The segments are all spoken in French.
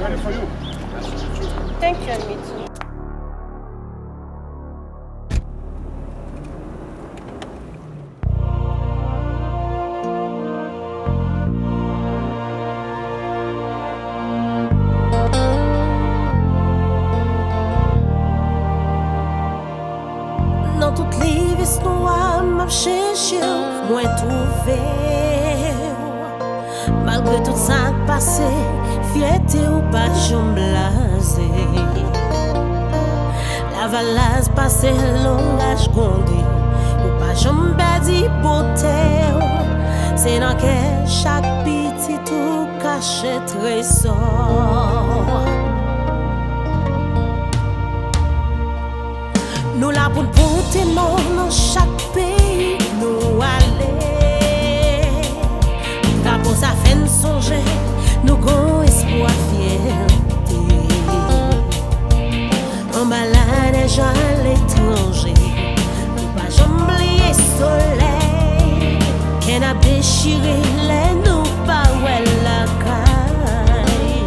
Ready for you. Thank you, and me too. Dans toutes les vies noires, m'a cherché, moi trouvé. Malgré tout ça passé, fierté ou pas j'en blasé. La valase passé, l'ongage gondé, ou pas j'en badi beauté. C'est dans quel chaque petit tout caché trésor. Nous la pour porter non dans chaque pays nous aller. Drapeau ça fait nous songer, nous gon espoir fierté. En balade gens à l'étranger, nous pas jamais oublier soleil. Qu'elle a déchiré les nous pas ouais la caille.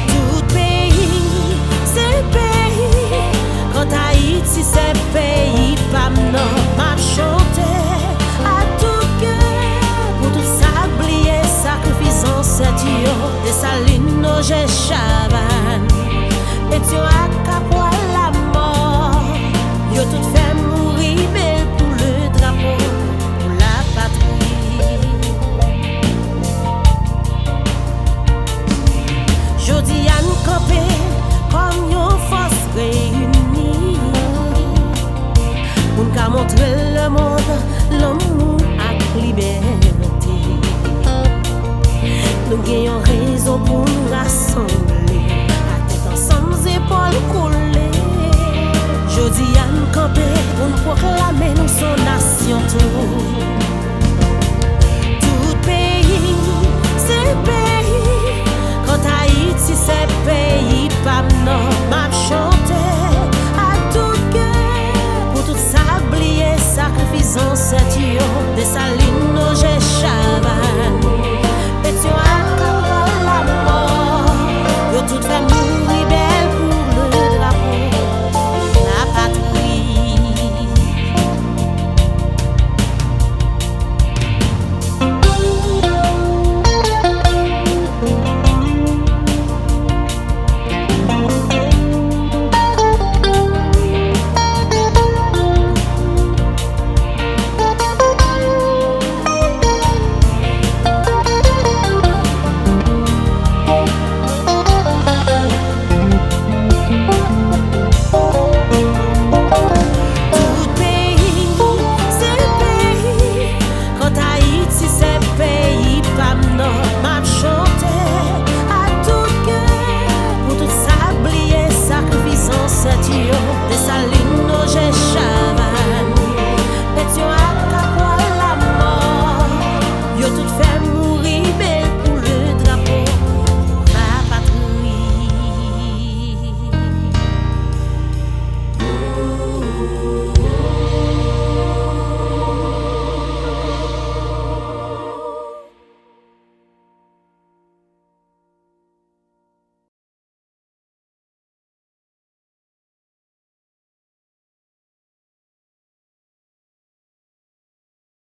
Tout pays, c'est le pays. Quand Haïti c'est pays, pas non, m'a chanté à tout cœur. Pour tout ça, oublier sacrifice ancêtre, des salines, nos j'ai chavannes. Et tu as capé la mort, yo tout fait mourir, mais pour le drapeau, pour la patrie. Jodi à nous camper comme une force réunie. Pour nous montrer le monde, l'amour et la liberté. Nous gagnons raison pour nous rassembler, à tête ensemble, épaules collées. Jodi à nous camper pour nous proclamer nous son nation tout.